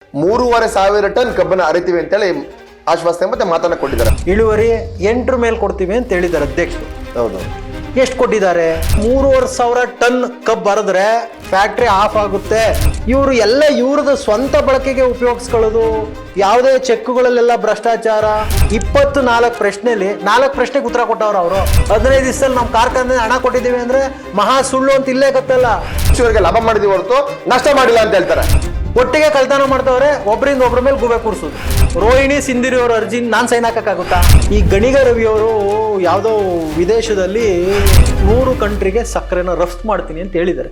3,500 ton ಕಬ್ಬನ್ನ ಅರಿತೀವಿ ಅಂತೇಳಿ ಆಶ್ವಾಸನೆ ಮತ್ತೆ ಮಾತನ್ನ ಕೊಟ್ಟಿದ್ದಾರೆ. ಇಳುವರಿ 8 ಮೇಲೆ ಕೊಡ್ತೀವಿ ಅಂತ ಹೇಳಿದ್ದಾರೆ ಅಧ್ಯಕ್ಷರು. ಹೌದು. ಎಷ್ಟು ಕೊಟ್ಟಿದ್ದಾರೆ? 3,500 ಟನ್ ಕಬ್ಬು ಬರೆದ್ರೆ ಫ್ಯಾಕ್ಟ್ರಿ ಆಫ್ ಆಗುತ್ತೆ. ಇವರು ಎಲ್ಲ ಇವ್ರದ್ದು ಸ್ವಂತ ಬಳಕೆಗೆ ಉಪಯೋಗಿಸ್ಕೊಳ್ಳೋದು, ಯಾವುದೇ ಚೆಕ್ಗಳಲ್ಲೆಲ್ಲ ಭ್ರಷ್ಟಾಚಾರ. 24 ಪ್ರಶ್ನೆಯಲ್ಲಿ 4 ಪ್ರಶ್ನೆಗೆ ಉತ್ತರ ಕೊಟ್ಟವ್ರು ಅವರು. 15 ದಿವಸದಲ್ಲಿ ನಮ್ಮ ಕಾರ್ಖಾನೆ ಹಣ ಕೊಟ್ಟಿದ್ದೀವಿ ಅಂದ್ರೆ ಮಹಾ ಸುಳ್ಳು ಅಂತ ಇಲ್ಲೇ ಗೊತ್ತಲ್ಲ. ಕೃಷಿಕರಿಗೆ ಲಾಭ ಮಾಡಿದೀವಿ ಹೊರತು ನಷ್ಟ ಮಾಡಿಲ್ಲ ಅಂತ ಹೇಳ್ತಾರೆ. ಒಟ್ಟಿಗೆ ಕಳ್ತನ ಮಾಡ್ತವ್ರೆ, ಒಬ್ಬರಿಂದ ಒಬ್ಬರ ಮೇಲೆ ಗೂಬೆ ಕೂರಿಸೋದು. ರೋಹಿಣಿ ಸಿಂಧಿರಿ ಅವರ ಅರ್ಜಿ ನಾನು ಸೈನ್ ಹಾಕಕ್ಕಾಗುತ್ತಾ? ಈ ಗಣಿಗ ರವಿ ಅವರು ಯಾವುದೋ ವಿದೇಶದಲ್ಲಿ 100 ಕಂಟ್ರಿಗೆ ಸಕ್ಕರೆನ ರಫ್ತು ಮಾಡ್ತೀನಿ ಅಂತ ಹೇಳಿದ್ದಾರೆ.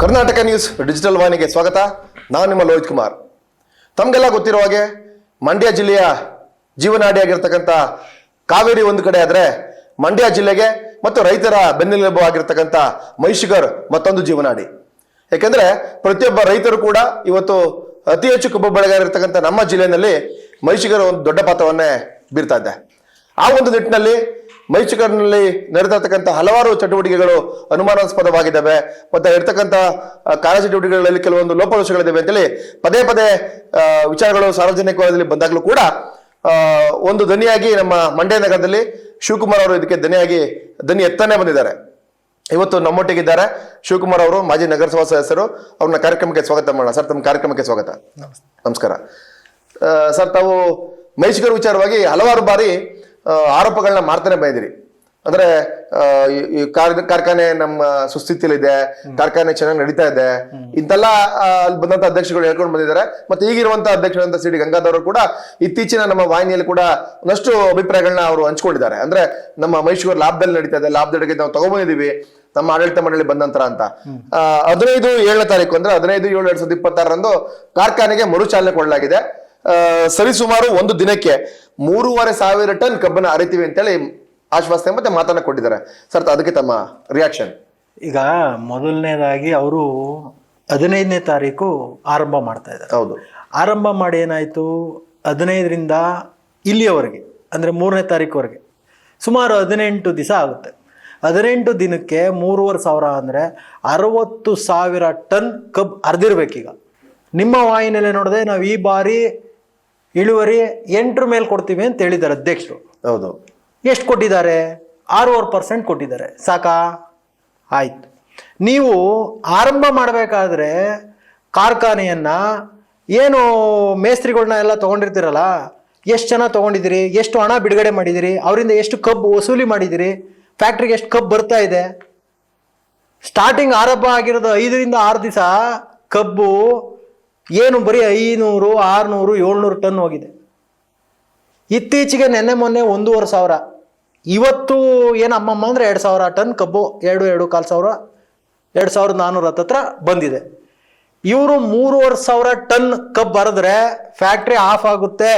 ಕರ್ನಾಟಕ ನ್ಯೂಸ್ ಡಿಜಿಟಲ್ ವಾಹಿನಿಗೆ ಸ್ವಾಗತ. ನಾನು ನಿಮ್ಮ ಲೋಹಿತ್ ಕುಮಾರ್. ತಮಗೆಲ್ಲ ಗೊತ್ತಿರೋ ಹಾಗೆ ಮಂಡ್ಯ ಜಿಲ್ಲೆಯ ಜೀವನಾಡಿಯಾಗಿರ್ತಕ್ಕಂಥ ಕಾವೇರಿ ಒಂದು ಕಡೆ ಆದ್ರೆ, ಮಂಡ್ಯ ಜಿಲ್ಲೆಗೆ ಮತ್ತು ರೈತರ ಬೆನ್ನೆಲುಬು ಆಗಿರ್ತಕ್ಕಂಥ ಮೈಷಿಗರ್ ಮತ್ತೊಂದು ಜೀವನಾಡಿ. ಯಾಕೆಂದ್ರೆ ಪ್ರತಿಯೊಬ್ಬ ರೈತರು ಕೂಡ ಇವತ್ತು ಅತಿ ಹೆಚ್ಚು ಕಬ್ಬು ಬೆಳೆಗಾರ ಇರ್ತಕ್ಕಂಥ ನಮ್ಮ ಜಿಲ್ಲೆಯಲ್ಲಿ ಮೈಷಿಗರ್ ಒಂದು ದೊಡ್ಡ ಪಾತ್ರವನ್ನೇ ಬೀರ್ತಾ ಇದೆ. ಆ ಒಂದು ನಿಟ್ಟಿನಲ್ಲಿ ಮೈಷಿಗರ್ನಲ್ಲಿ ನಡೆದಿರ್ತಕ್ಕಂಥ ಹಲವಾರು ಚಟುವಟಿಕೆಗಳು ಅನುಮಾನಾಸ್ಪದವಾಗಿದ್ದಾವೆ. ಮತ್ತೆ ಇರ್ತಕ್ಕಂಥ ಕಾರ್ಯಚಟುವಟಿಕೆಗಳಲ್ಲಿ ಕೆಲವೊಂದು ಲೋಪದೋಷಗಳಿದ್ದಾವೆ ಅಂತೇಳಿ ಪದೇ ಪದೇ ವಿಚಾರಗಳು ಸಾರ್ವಜನಿಕ ವಲಯದಲ್ಲಿ ಬಂದಾಗಲೂ ಕೂಡ ಒಂದು ದನಿಯಾಗಿ ನಮ್ಮ ಮಂಡ್ಯ ನಗರದಲ್ಲಿ ಶಿವಕುಮಾರ್ ಅವರು ಇದಕ್ಕೆ ದನಿ ಎತ್ತಾನೆ ಬಂದಿದ್ದಾರೆ. ಇವತ್ತು ನಮ್ಮೊಟ್ಟಿಗಿದ್ದಾರೆ ಶಿವಕುಮಾರ್ ಅವರು, ಮಾಜಿ ನಗರಸಭಾ ಸದಸ್ಯರು. ಅವ್ರನ್ನ ಕಾರ್ಯಕ್ರಮಕ್ಕೆ ಸ್ವಾಗತ ಮಾಡೋಣ. ಸರ್, ತಮ್ಮ ಕಾರ್ಯಕ್ರಮಕ್ಕೆ ಸ್ವಾಗತ. ನಮಸ್ಕಾರ ಸರ್. ತಾವು ಮೈಷಿಗರ್ ವಿಚಾರವಾಗಿ ಹಲವಾರು ಬಾರಿ ಆರೋಪಗಳನ್ನ ಮಾಡ್ತಾನೆ ಬಂದಿರಿ. ಅಂದ್ರೆ ಈ ಕಾರ್ಖಾನೆ ನಮ್ಮ ಸುಸ್ಥಿತಿಯಲ್ಲಿದೆ, ಕಾರ್ಖಾನೆ ಚೆನ್ನಾಗಿ ನಡೀತಾ ಇದೆ, ಇಂತೆಲ್ಲ ಅಲ್ಲಿ ಬಂದಂತ ಅಧ್ಯಕ್ಷಗಳು ಹೇಳ್ಕೊಂಡು ಬಂದಿದ್ದಾರೆ. ಮತ್ತೆ ಈಗಿರುವಂತಹ ಅಧ್ಯಕ್ಷರಂತ ಸಿ ಡಿ ಗಂಗಾಧರ್ ಅವರು ಕೂಡ ಇತ್ತೀಚಿನ ನಮ್ಮ ವಾಹಿನಿಯಲ್ಲಿ ಕೂಡ ಒಂದಷ್ಟು ಅಭಿಪ್ರಾಯಗಳನ್ನ ಅವರು ಹಂಚ್ಕೊಂಡಿದ್ದಾರೆ. ಅಂದ್ರೆ ನಮ್ಮ ಮೈಷಿಗರ್ ಲಾಭದಲ್ಲಿ ನಡೀತಾ ಇದೆ, ಲಾಭದೊಳಗೆ ನಾವು ತಗೊಂಡ್ಬಂದಿದೀವಿ ನಮ್ಮ ಆಡಳಿತ ಮಂಡಳಿ ಬಂದ ನಂತರ ಅಂತ. 15/7 ತಾರೀಕು ಅಂದ್ರೆ 15/7/2026 ಕಾರ್ಖಾನೆಗೆ ಮರುಚಾಲನೆ ಕೊಡಲಾಗಿದೆ. ಸರಿಸುಮಾರು ಒಂದು ದಿನಕ್ಕೆ 3,500 ಟನ್ ಕಬ್ಬನ್ನ ಅರಿತೀವಿ ಅಂತೇಳಿ ಆಶ್ವಾಸನೆ ಮತ್ತೆ ಮಾತನ್ನ ಕೊಟ್ಟಿದ್ದಾರೆ. ಸರ್, ಅದಕ್ಕೆ ತಮ್ಮ ರಿಯಾಕ್ಷನ್? ಈಗ ಮೊದಲನೇದಾಗಿ ಅವರು 15ನೇ ತಾರೀಕು ಆರಂಭ ಮಾಡ್ತಾ ಇದ್ದಾರೆ. ಹೌದು. ಆರಂಭ ಮಾಡಿ ಏನಾಯ್ತು, 15ರಿಂದ ಇಲ್ಲಿಯವರೆಗೆ ಅಂದ್ರೆ 3ನೇ ತಾರೀಕುವರೆಗೆ ಸುಮಾರು 18 ದಿವಸ ಆಗುತ್ತೆ. 18 ದಿನಕ್ಕೆ 3,500 ಅಂದ್ರೆ 60,000 ಟನ್ ಕಬ್ಬು ಅರ್ದಿರ್ಬೇಕೀಗ. ನಿಮ್ಮ ವಾಹಿನಿಯಲ್ಲೇ ನೋಡಿದೆ, ನಾವು ಈ ಬಾರಿ ಇಳುವರಿ 8 ಮೇಲೆ ಕೊಡ್ತೀವಿ ಅಂತ ಹೇಳಿದ್ದಾರೆ ಅಧ್ಯಕ್ಷರು. ಹೌದು. ಎಷ್ಟು ಕೊಟ್ಟಿದ್ದಾರೆ? 6% ಕೊಟ್ಟಿದ್ದಾರೆ. ಸಾಕಾ? ಆಯ್ತು. ನೀವು ಆರಂಭ ಮಾಡಬೇಕಾದ್ರೆ ಕಾರ್ಖಾನೆಯನ್ನ ಏನು ಮೇಸ್ತ್ರಿಗಳನ್ನ ಎಲ್ಲ ತಗೊಂಡಿರ್ತೀರಲ್ಲ, ಎಷ್ಟು ಜನ ತಗೊಂಡಿದ್ದೀರಿ, ಎಷ್ಟು ಹಣ ಬಿಡುಗಡೆ ಮಾಡಿದಿರಿ, ಅವರಿಂದ ಎಷ್ಟು ಕಬ್ಬು ವಸೂಲಿ ಮಾಡಿದಿರಿ, ಫ್ಯಾಕ್ಟ್ರಿಗೆ ಎಷ್ಟು ಕಬ್ಬು ಬರ್ತಾ ಇದೆ? ಸ್ಟಾರ್ಟಿಂಗ್ ಆರಂಭ ಆಗಿರೋದು 5ರಿಂದ 6 ದಿವಸ ಕಬ್ಬು ಏನು ಬರೀ 500, 600, 700 ಟನ್ ಹೋಗಿದೆ. ಇತ್ತೀಚೆಗೆ ನೆನ್ನೆ ಮೊನ್ನೆ 1,500. ಇವತ್ತು ಏನು ಅಮ್ಮಮ್ಮ ಅಂದ್ರೆ 2,000 ಟನ್ ಕಬ್ಬು, 2,500, 2,400 ಹತ್ರ ಬಂದಿದೆ. ಇವರು 3,500 ಟನ್ ಕಬ್ಬು ಬರೆದ್ರೆ ಫ್ಯಾಕ್ಟ್ರಿ ಆಫ್ ಆಗುತ್ತೆ,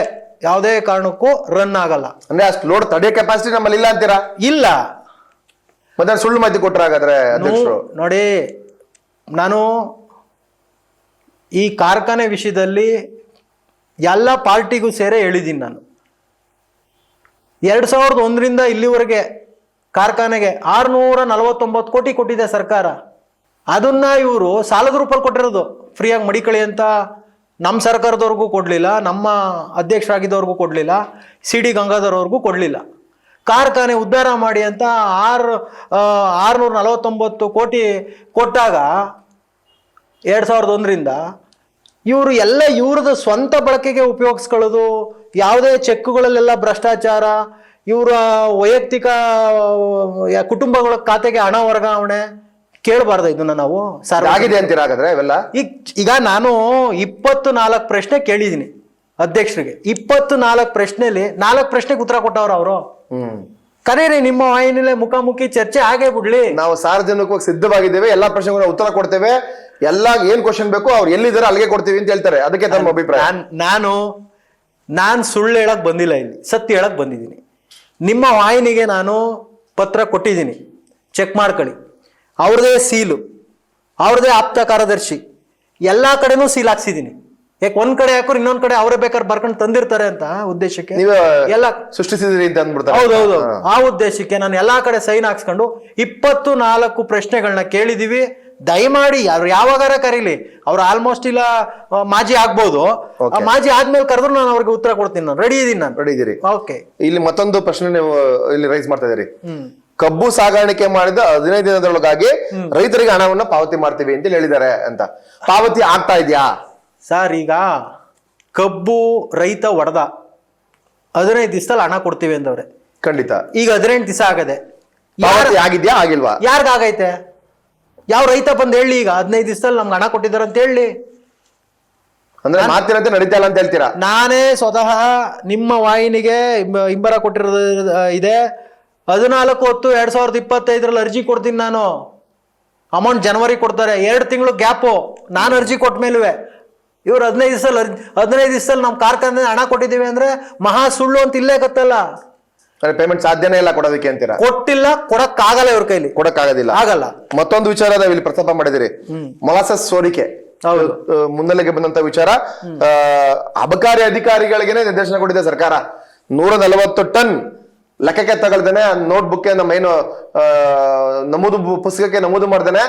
ಯಾವುದೇ ಕಾರಣಕ್ಕೂ ರನ್ ಆಗಲ್ಲ. ಅಂದ್ರೆ ಅಷ್ಟು ಲೋಡ್ ತಡೆಯೋ ಕೆಪಾಸಿಟಿ ನಮ್ಮಲ್ಲಿ ಇಲ್ಲ ಅಂತೀರಾ? ಇಲ್ಲ. ಮತ್ತೆ ಸುಳ್ಳು ಮಾಹಿತಿ ಕೊಟ್ಟರೆ ಹಾಗಾದ್ರೆ ಅಧ್ಯಕ್ಷರು? ನೋಡಿ, ನಾನು ಈ ಕಾರ್ಖಾನೆ ವಿಷಯದಲ್ಲಿ ಎಲ್ಲ ಪಾರ್ಟಿಗೂ ಸೇರೇ ಹೇಳಿದ್ದೀನಿ. ನಾನು 2001ರಿಂದ ಇಲ್ಲಿವರೆಗೆ ಕಾರ್ಖಾನೆಗೆ 649 ಕೋಟಿ ಕೊಟ್ಟಿದೆ ಸರ್ಕಾರ. ಅದನ್ನ ಇವರು ಸಾಲದ ರೂಪದಲ್ಲಿ ಕೊಟ್ಟಿರೋದು, ಫ್ರೀಯಾಗಿ ಮಡಿಕಳಿ ಅಂತ. ನಮ್ಮ ಸರ್ಕಾರದವ್ರಿಗೂ ಕೊಡಲಿಲ್ಲ, ನಮ್ಮ ಅಧ್ಯಕ್ಷರಾಗಿದ್ದವ್ರಿಗೂ ಕೊಡಲಿಲ್ಲ, ಸಿ ಡಿ ಗಂಗಾಧರ್ ಅವ್ರಿಗೂ ಕೊಡಲಿಲ್ಲ. ಕಾರ್ಖಾನೆ ಉದ್ಧಾರ ಮಾಡಿ ಅಂತ 649 ಕೋಟಿ ಕೊಟ್ಟಾಗ 2001ರಿಂದ ಇವರು ಎಲ್ಲ ಇವ್ರದ್ದು ಸ್ವಂತ ಬಳಕೆಗೆ ಉಪಯೋಗಿಸ್ಕೊಳ್ಳೋದು, ಯಾವುದೇ ಚೆಕ್ಗಳಲ್ಲೆಲ್ಲ ಭ್ರಷ್ಟಾಚಾರ, ಇವರ ವೈಯಕ್ತಿಕ ಕುಟುಂಬಗಳ ಖಾತೆಗೆ ಹಣ ವರ್ಗಾವಣೆ. ಕೇಳಬಾರ್ದು ಇದನ್ನ ನಾವು? ಸರ್ ಆಗಿದೆ ಅಂತೀರ ಹಾಗಾದ್ರೆ ಇವೆಲ್ಲ? ಈಗ ನಾನು 24 ಪ್ರಶ್ನೆ ಕೇಳಿದ್ದೀನಿ ಅಧ್ಯಕ್ಷರಿಗೆ. 24 ಪ್ರಶ್ನೆಯಲ್ಲಿ 4 ಪ್ರಶ್ನೆಗೆ ಉತ್ತರ ಕೊಟ್ಟವ್ರು ಅವರು. ಕರೀರಿ, ನಿಮ್ಮ ವಾಹಿನಿಲೇ ಮುಖಾಮುಖಿ ಚರ್ಚೆ ಆಗೇ ಬಿಡ್ಲಿ. ನಾವು ಸಾರ್ವಜನಿಕವಾಗಿ ಸಿದ್ಧವಾಗಿದ್ದೇವೆ, ಎಲ್ಲಾ ಪ್ರಶ್ನೆಗಳ ಉತ್ತರ ಕೊಡ್ತೇವೆ, ಎಲ್ಲ ಏನ್ ಕ್ವಶನ್ ಬೇಕು ಅವ್ರು ಎಲ್ಲಿದ್ದಾರೆ ಅಲ್ಲಿಗೆ ಕೊಡ್ತೀವಿ ಅಂತ ಹೇಳ್ತಾರೆ. ಅದಕ್ಕೆ ತಮ್ಮ ಅಭಿಪ್ರಾಯ? ನಾನು ಸುಳ್ಳು ಹೇಳಕ್ ಬಂದಿಲ್ಲ, ಇಲ್ಲಿ ಸತ್ಯ ಹೇಳಕ್ ಬಂದಿದ್ದೀನಿ. ನಿಮ್ಮ ವಾಹಿನಿಗೆ ನಾನು ಪತ್ರ ಕೊಟ್ಟಿದ್ದೀನಿ, ಚೆಕ್ ಮಾಡ್ಕೊಳ್ಳಿ. ಅವ್ರದೇ ಸೀಲು, ಅವ್ರದೇ ಆಪ್ತ ಕಾರ್ಯದರ್ಶಿ, ಎಲ್ಲಾ ಕಡೆನೂ ಸೀಲ್ ಹಾಕ್ಸಿದ್ದೀನಿ. ಯಾಕೆ ಒಂದ್ ಕಡೆ ಹಾಕೋರು ಇನ್ನೊಂದ್ ಕಡೆ ಅವರೇ ಬೇಕಾದ್ರೆ ಬರ್ಕೊಂಡು ತಂದಿರ್ತಾರೆ ಅಂತ ಉದ್ದೇಶಕ್ಕೆ ಎಲ್ಲ ಸೃಷ್ಟಿಸಿದ್ರಿ ಅಂತ ಅಂದ್ಬಿಡ್ತಾರೆ. ಹೌದೌದು, ಆ ಉದ್ದೇಶಕ್ಕೆ ನಾನು ಎಲ್ಲಾ ಕಡೆ ಸೈನ್ ಹಾಕ್ಸ್ಕೊಂಡು 24 ಪ್ರಶ್ನೆಗಳನ್ನ ಕೇಳಿದೀವಿ. ದಯಮಾಡಿ ಅವ್ರು ಯಾವಾಗಾರ ಕರೀಲಿ, ಅವ್ರು ಆಲ್ಮೋಸ್ಟ್ ಇಲ್ಲ ಮಾಜಿ ಆಗ್ಬೋದು. ಆ ಮಾಜಿ ಆದ್ಮೇಲೆ ಕರೆದ್ರು ನಾನು ಅವ್ರಿಗೆ ಉತ್ತರ ಕೊಡ್ತೀನಿ. ನಾನು ರೆಡಿ ಇದೀನಿ. ನಾನು ರೆಡಿ ಇದೀರಿ. ಓಕೆ. ಇಲ್ಲಿ ಮತ್ತೊಂದು ಪ್ರಶ್ನೆ ನೀವು ಇಲ್ಲಿ ರೈಸ್ ಮಾಡ್ತಾ ಇದೀರಿ. ಕಬ್ಬು ಸಾಗಾಣಿಕೆ ಮಾಡಿದ 15 ದಿನದೊಳಗಾಗಿ ರೈತರಿಗೆ ಹಣವನ್ನ ಪಾವತಿ ಮಾಡ್ತೀವಿ ಅಂತ ಹೇಳಿದ್ದಾರೆ ಅಂತ. ಪಾವತಿ ಆಗ್ತಾ ಇದೆಯಾ ಸರ್? ಈಗ ಕಬ್ಬು ರೈತ ಹೊಡೆದ 15 ದಿವಸದಲ್ಲಿ ಹಣ ಕೊಡ್ತೀವಿ ಅಂದವ್ರೆ. ಖಂಡಿತ. ಈಗ 18 ದಿವಸ ಆಗದೆ. ಪಾವತಿ ಆಗಿದ್ಯಾ ಆಗಿಲ್ವಾ? ಯಾರಿಗಾಗೈತೆ? ಯಾವ ರೈತ ಬಂದು ಹೇಳಿ ಈಗ 15 ದಿವಸದಲ್ಲಿ ನಮ್ಗೆ ಹಣ ಕೊಟ್ಟಿದ್ದಾರೆ ಅಂತ ಹೇಳಿ. ಅಂದ್ರೆ ಮಾತಿನಂತೆ ನಡೀತಾ ಇಲ್ಲ ಅಂತ ಹೇಳ್ತೀರಾ? ನಾನೇ ಸ್ವತಃ ನಿಮ್ಮ ವಾಹಿನಿಗೆ ಇಂಬರ ಕೊಟ್ಟಿರೋದು ಇದೆ. 14/10/2025 ಅರ್ಜಿ ಕೊಡ್ತೀನಿ ನಾನು. ಅಮೌಂಟ್ ಜನವರಿ ಕೊಡ್ತಾರೆ, 2 ತಿಂಗಳು ಗ್ಯಾಪು. ನಾನು ಅರ್ಜಿ ಕೊಟ್ಟ ಮೇಲುವೆ ಇವ್ರು 15 ದಿವಸದಲ್ಲಿ ನಮ್ಮ ಕಾರ್ಖಾನೆ ಹಣ ಕೊಟ್ಟಿದ್ದೀವಿ ಅಂದ್ರೆ ಮಹಾ ಸುಳ್ಳು ಅಂತ ಇಲ್ಲೇ ಗೊತ್ತಲ್ಲ. ಪೇಮೆಂಟ್ ಸಾಧ್ಯನೇ ಇಲ್ಲ ಕೊಡೋದಕ್ಕೆ ಅಂತೀರಾ? ಕೊಟ್ಟಿಲ್ಲ, ಕೊಡಕ್ಕಾಗಲ್ಲ, ಇವ್ರ ಕೈಲಿ ಕೊಡಕ್ಕಾಗೋದಿಲ್ಲ, ಆಗಲ್ಲ. ಮತ್ತೊಂದು ವಿಚಾರ ಇಲ್ಲಿ ಪ್ರಸ್ತಾಪ ಮಾಡಿದಿರಿ, ಮೊಲಾಸಸ್ ಸೋರಿಕೆ. ಮುನ್ನೆಲೆಗೆ ಬಂದಂತ ವಿಚಾರ. ಅಬಕಾರಿ ಅಧಿಕಾರಿಗಳಿಗೆನೆ ನಿರ್ದೇಶನ ಕೊಟ್ಟಿದೆ ಸರ್ಕಾರ. 140 ಟನ್ ಲೆಕ್ಕಕ್ಕೆ ತಗೊಳ್ದೇನೆ ನೋಟ್ಬುಕ್ ನಮ್ಮ ಏನು ನಮೂದು ಪುಸ್ತಕಕ್ಕೆ ನಮೂದು ಮಾಡ್ದೇನೆ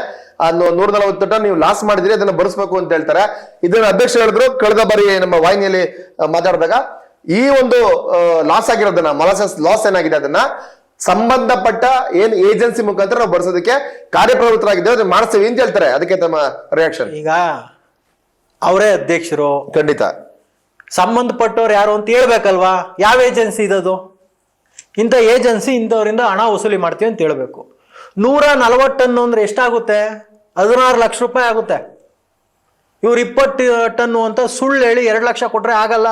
140 ಟನ್ ನೀವು ಲಾಸ್ ಮಾಡಿದ್ರಿ, ಅದನ್ನ ಭರಿಸ್ಬೇಕು ಅಂತ ಹೇಳ್ತಾರೆ. ಇದನ್ನ ಅಧ್ಯಕ್ಷ ಹೇಳಿದ್ರು ಕಳೆದ ಬಾರಿ ನಮ್ಮ ವಾಹಿನಿಯಲ್ಲಿ ಮಾತಾಡಿದಾಗ. ಈ ಒಂದು ಲಾಸ್ ಆಗಿರೋದನ್ನ, ಮೊಲಾಸಸ್ ಲಾಸ್ ಏನಾಗಿದೆ ಅದನ್ನ ಸಂಬಂಧಪಟ್ಟ ಏನ್ ಏಜೆನ್ಸಿ ಮುಖಾಂತರ ನಾವು ಭರಿಸೋದಕ್ಕೆ ಕಾರ್ಯಪ್ರವೃತ್ತರಾಗಿದ್ದೇವೆ, ಅದನ್ನ ಮಾಡಿಸ್ತೀವಿ ಅಂತ ಹೇಳ್ತಾರೆ. ಅದಕ್ಕೆ ತಮ್ಮ ರಿಯಾಕ್ಷನ್? ಈಗ ಅವರೇ ಅಧ್ಯಕ್ಷರು, ಖಂಡಿತ ಸಂಬಂಧಪಟ್ಟವ್ರು ಯಾರು ಅಂತ ಹೇಳ್ಬೇಕಲ್ವಾ? ಯಾವ ಏಜೆನ್ಸಿ ಇದದು? ಇಂಥ ಏಜೆನ್ಸಿ ಇಂಥವ್ರಿಂದ ಹಣ ವಸೂಲಿ ಮಾಡ್ತೀವಿ ಅಂತ ಹೇಳ್ಬೇಕು. 140 ಟನ್ ಅಂದ್ರೆ ಎಷ್ಟಾಗುತ್ತೆ? 16 ಲಕ್ಷ ರೂಪಾಯಿ ಆಗುತ್ತೆ. ಇವ್ರು 20 ಟನ್ನು ಅಂತ ಸುಳ್ಳು ಹೇಳಿ 2 ಲಕ್ಷ ಕೊಟ್ರೆ ಆಗಲ್ಲ.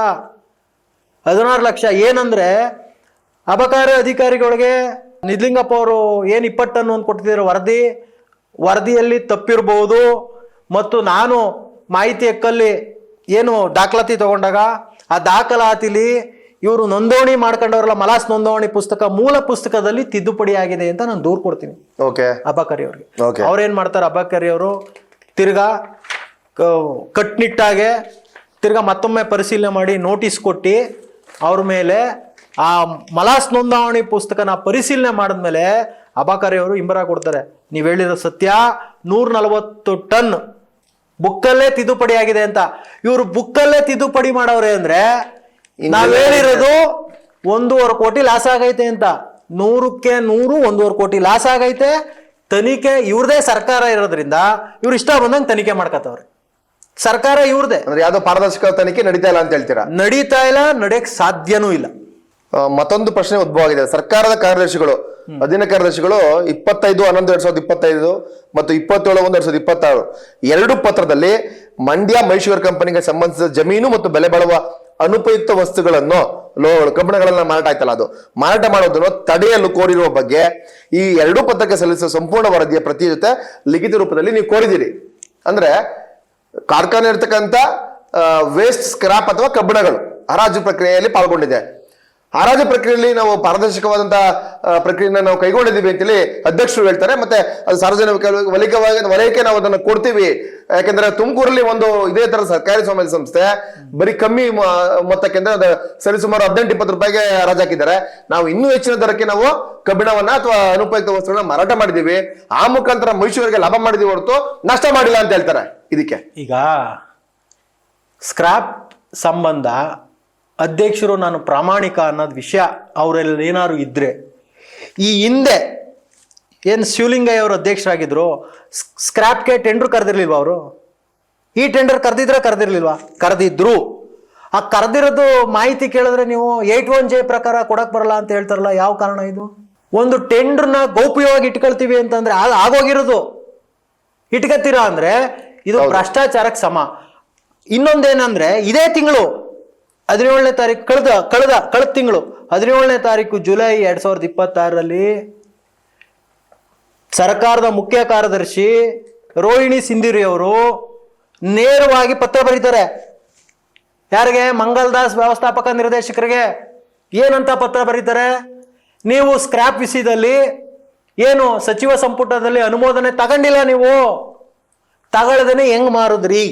16 ಲಕ್ಷ ಏನಂದ್ರೆ ಅಬಕಾರಿ ಅಧಿಕಾರಿಗಳಿಗೆ ನಿಜಲಿಂಗಪ್ಪ ಅವರು ಏನು 20 ಟನ್ನು ಅಂತ ಕೊಟ್ಟಿದ್ದಾರೆ ವರದಿಯಲ್ಲಿ ತಪ್ಪಿರ್ಬೋದು. ಮತ್ತು ನಾನು ಮಾಹಿತಿ ಎಕ್ಕಲ್ಲಿ ಏನು ದಾಖಲಾತಿ ತಗೊಂಡಾಗ ಆ ದಾಖಲಾತಿಲಿ ಇವರು ನೋಂದಣಿ ಮಾಡ್ಕೊಂಡವ್ರಲ್ಲ, ಮಲಾಸ್ ನೋಂದಣಿ ಪುಸ್ತಕ ಮೂಲ ಪುಸ್ತಕದಲ್ಲಿ ತಿದ್ದುಪಡಿ ಆಗಿದೆ ಅಂತ ನಾನು ದೂರು ಕೊಡ್ತೀನಿ ಅಬಕಾರಿ ಅವ್ರಿಗೆ. ಅವ್ರೇನ್ ಮಾಡ್ತಾರೆ ಅಬಕಾರಿ ಅವರು, ತಿರ್ಗಾ ಕಟ್ನಿಟ್ಟಾಗೆ ತಿರ್ಗಾ ಮತ್ತೊಮ್ಮೆ ಪರಿಶೀಲನೆ ಮಾಡಿ ನೋಟಿಸ್ ಕೊಟ್ಟು ಅವ್ರ ಮೇಲೆ ಆ ಮಲಾಸ್ ನೋಂದಣಿ ಪುಸ್ತಕನ ಪರಿಶೀಲನೆ ಮಾಡಿದ್ಮೇಲೆ ಅಬಕಾರಿ ಅವರು ಇಂಬರ ಕೊಡ್ತಾರೆ. ನೀವು ಹೇಳಿರೋ ಸತ್ಯ, 140 ಟನ್ ಬುಕ್ಕಲ್ಲೇ ತಿದ್ದುಪಡಿ ಆಗಿದೆ ಅಂತ. ಇವರು ಬುಕ್ಕಲ್ಲೇ ತಿದ್ದುಪಡಿ ಮಾಡವ್ರೆ ಅಂದ್ರೆ ನಾವ್ ಹೇಳಿರೋದು 1.5 ಕೋಟಿ ಲಾಸ್ ಆಗೈತೆ ಅಂತ. 100ಕ್ಕೆ 100 1.5 ಕೋಟಿ ಲಾಸ್ ಆಗೈತೆ. ತನಿಖೆ ಇವ್ರದೇ ಸರ್ಕಾರ ಇರೋದ್ರಿಂದ ಇವ್ರು ಇಷ್ಟ ಬಂದಂಗೆ ತನಿಖೆ ಮಾಡ್ಕತ್ತವ್ರೆ. ಸರ್ಕಾರ ಇವ್ರದೇ. ಅಂದ್ರೆ ಯಾವ್ದೋ ಪಾರದರ್ಶಕ ತನಿಖೆ ನಡೀತಾ ಇಲ್ಲ ಅಂತ ಹೇಳ್ತೀರಾ? ನಡೀತಾ ಇಲ್ಲ, ನಡೆಯಕ್ ಸಾಧ್ಯನೂ ಇಲ್ಲ. ಮತ್ತೊಂದು ಪ್ರಶ್ನೆ ಉದ್ಭವ ಆಗಿದೆ. ಸರ್ಕಾರದ ಕಾರ್ಯದರ್ಶಿಗಳು, ಅಧೀನ ಕಾರ್ಯದರ್ಶಿಗಳು 25/11/2025 ಮತ್ತು 27/1/2026 2 ಪತ್ರದಲ್ಲಿ ಮಂಡ್ಯ ಮೈಸೂರು ಕಂಪನಿಗೆ ಸಂಬಂಧಿಸಿದ ಜಮೀನು ಮತ್ತು ಬೆಲೆ ಬಾಳುವ ಅನುಪಯುಕ್ತ ವಸ್ತುಗಳನ್ನು, ಕಬ್ಬಿಣಗಳನ್ನ ಮಾರಾಟ ಆಯ್ತಲ್ಲ, ಅದು ಮಾರಾಟ ಮಾಡೋದನ್ನು ತಡೆಯಲು ಕೋರಿರುವ ಬಗ್ಗೆ ಈ 2 ಪತ್ರಕ್ಕೆ ಸಲ್ಲಿಸುವ ಸಂಪೂರ್ಣ ವರದಿಯ ಪ್ರತಿ ಜೊತೆ ಲಿಖಿತ ರೂಪದಲ್ಲಿ ನೀವು ಕೋರಿದಿರಿ. ಅಂದ್ರೆ ಕಾರ್ಖಾನೆ ಇರ್ತಕ್ಕಂಥ ವೇಸ್ಟ್ ಸ್ಕ್ರಾಪ್ ಅಥವಾ ಕಬ್ಬಿಣಗಳು ಹರಾಜು ಪ್ರಕ್ರಿಯೆಯಲ್ಲಿ ಪಾಲ್ಗೊಂಡಿದೆ. ಹರಾಜು ಪ್ರಕ್ರಿಯೆಯಲ್ಲಿ ನಾವು ಪಾರದರ್ಶಕವಾದಂತಹ ಪ್ರಕ್ರಿಯೆಯನ್ನು ನಾವು ಕೈಗೊಂಡಿದ್ದೀವಿ ಅಂತೇಳಿ ಅಧ್ಯಕ್ಷರು ಹೇಳ್ತಾರೆ. ಮತ್ತೆ ಅದು ಸಾರ್ವಜನಿಕ ವಲಯಕ್ಕೆ ನಾವು ಅದನ್ನು ಕೊಡ್ತೀವಿ. ಯಾಕೆಂದ್ರೆ ತುಮಕೂರಲ್ಲಿ ಒಂದು ಇದೇ ತರ ಸರ್ಕಾರಿ ಸ್ವಾಮ್ಯದ ಸಂಸ್ಥೆ ಬರೀ ಕಮ್ಮಿ ಮೊತ್ತಕ್ಕೆ ಅಂದ್ರೆ ಸರಿಸುಮಾರು 18-20 ರೂಪಾಯಿಗೆ ಹರಾಜು ಹಾಕಿದ್ದಾರೆ. ನಾವು ಇನ್ನೂ ಹೆಚ್ಚಿನ ದರಕ್ಕೆ ನಾವು ಕಬ್ಬಿಣವನ್ನ ಅಥವಾ ಅನುಪಯುಕ್ತ ವಸ್ತುಗಳನ್ನ ಮಾರಾಟ ಮಾಡಿದೀವಿ. ಆ ಮುಖಾಂತರ ಮೈಸೂರಿಗೆ ಲಾಭ ಮಾಡಿದೀವಿ ಹೊರತು ನಷ್ಟ ಮಾಡಿಲ್ಲ ಅಂತ ಹೇಳ್ತಾರೆ. ಇದಕ್ಕೆ ಈಗ ಸ್ಕ್ರಾಪ್ ಸಂಬಂಧ ಅಧ್ಯಕ್ಷರು ನಾನು ಪ್ರಾಮಾಣಿಕ ಅನ್ನೋದು ವಿಷಯ ಅವರಲ್ಲಿ ಏನಾದ್ರು ಇದ್ರೆ, ಈ ಹಿಂದೆ ಏನು ಶಿವಲಿಂಗಯ್ಯ ಅವರು ಅಧ್ಯಕ್ಷರಾಗಿದ್ರು, ಸ್ಕ್ರಾಪ್ಗೆ ಟೆಂಡರ್ ಕರೆದಿರ್ಲಿಲ್ವಾ ಅವರು? ಈ ಟೆಂಡರ್ ಕರೆದಿರ್ಲಿಲ್ವಾ? ಕರೆದಿದ್ರು. ಆ ಕರೆದಿರೋದು ಮಾಹಿತಿ ಕೇಳಿದ್ರೆ ನೀವು 81J ಪ್ರಕಾರ ಕೊಡಕ್ ಬರಲ್ಲ ಅಂತ ಹೇಳ್ತಾರಲ್ಲ, ಯಾವ ಕಾರಣ ಇದು? ಒಂದು ಟೆಂಡರ್ನ ಗೌಪ್ಯವಾಗಿ ಇಟ್ಕೊಳ್ತೀವಿ ಅಂತಂದ್ರೆ ಆಗೋಗಿರೋದು ಇಟ್ಕೊತೀರಾ ಅಂದ್ರೆ ಇದು ಭ್ರಷ್ಟಾಚಾರಕ್ಕೆ ಸಮ. ಇನ್ನೊಂದೇನಂದ್ರೆ ಇದೇ ತಿಂಗಳು 17ನೇ ತಾರೀಕು ಕಳೆದ ತಿಂಗಳು 17ನೇ ತಾರೀಕು ಜುಲೈ 2026ರಲ್ಲಿ ಸರ್ಕಾರದ ಮುಖ್ಯ ಕಾರ್ಯದರ್ಶಿ ರೋಹಿಣಿ ಸಿಂಧೂರಿ ಅವರು ನೇರವಾಗಿ ಪತ್ರ ಬರೀತಾರೆ. ಯಾರಿಗೆ? ಮಂಗಲ್ದಾಸ್ ವ್ಯವಸ್ಥಾಪಕ ನಿರ್ದೇಶಕರಿಗೆ. ಏನಂತ ಪತ್ರ ಬರೀತಾರೆ? ನೀವು ಸ್ಕ್ರಾಪ್ ವಿಷಯದಲ್ಲಿ ಏನು ಸಚಿವ ಸಂಪುಟದಲ್ಲಿ ಅನುಮೋದನೆ ತಗೊಂಡಿಲ್ಲ, ನೀವು ತಗೊಳ್ಳದೇನೆ ಹೆಂಗ್ ಮಾರುದ್ರಿ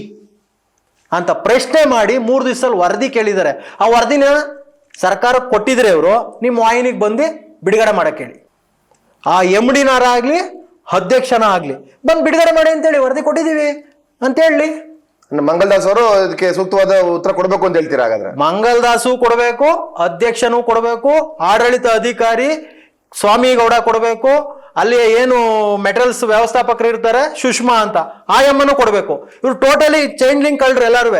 ಅಂತ ಪ್ರಶ್ನೆ ಮಾಡಿ 3 ದಿವಸದಲ್ಲಿ ವರದಿ ಕೇಳಿದ್ದಾರೆ. ಆ ವರದಿನ ಸರ್ಕಾರಕ್ಕೆ ಕೊಟ್ಟಿದ್ರೆ ಅವರು ನಿಮ್ಮ ವಾಹಿನಿಗೆ ಬಂದು ಬಿಡುಗಡೆ ಮಾಡಕ್ಕೆ ಹೇಳಿ. ಆ MD-ನಾರಾಗ್ಲಿ ಅಧ್ಯಕ್ಷನ ಆಗ್ಲಿ ಬಂದು ಬಿಡುಗಡೆ ಮಾಡಿ ಅಂತೇಳಿ ವರದಿ ಕೊಟ್ಟಿದ್ದೀವಿ ಅಂತ ಹೇಳಿ. ಮಂಗಲ್ದಾಸ್ ಅವರು ಇದಕ್ಕೆ ಸೂಕ್ತವಾದ ಉತ್ತರ ಕೊಡಬೇಕು ಅಂತ ಹೇಳ್ತೀರಾ ಹಾಗಾದ್ರೆ? ಮಂಗಲ್ದಾಸು ಕೊಡಬೇಕು, ಅಧ್ಯಕ್ಷನೂ ಕೊಡಬೇಕು, ಆಡಳಿತ ಅಧಿಕಾರಿ ಸ್ವಾಮಿಗೌಡ ಕೊಡಬೇಕು, ಅಲ್ಲಿ ಏನು ಮೆಟೀರಿಯಲ್ಸ್ ವ್ಯವಸ್ಥಾಪಕರು ಇರ್ತಾರೆ ಸುಷ್ಮಾ ಅಂತ ಆ ಎಮ್ಮನು ಕೊಡಬೇಕು. ಇವ್ರು ಟೋಟಲಿ ಚೈನ್ ಲಿಂಕ್ ಕಳ್ರು ಎಲ್ಲಾರು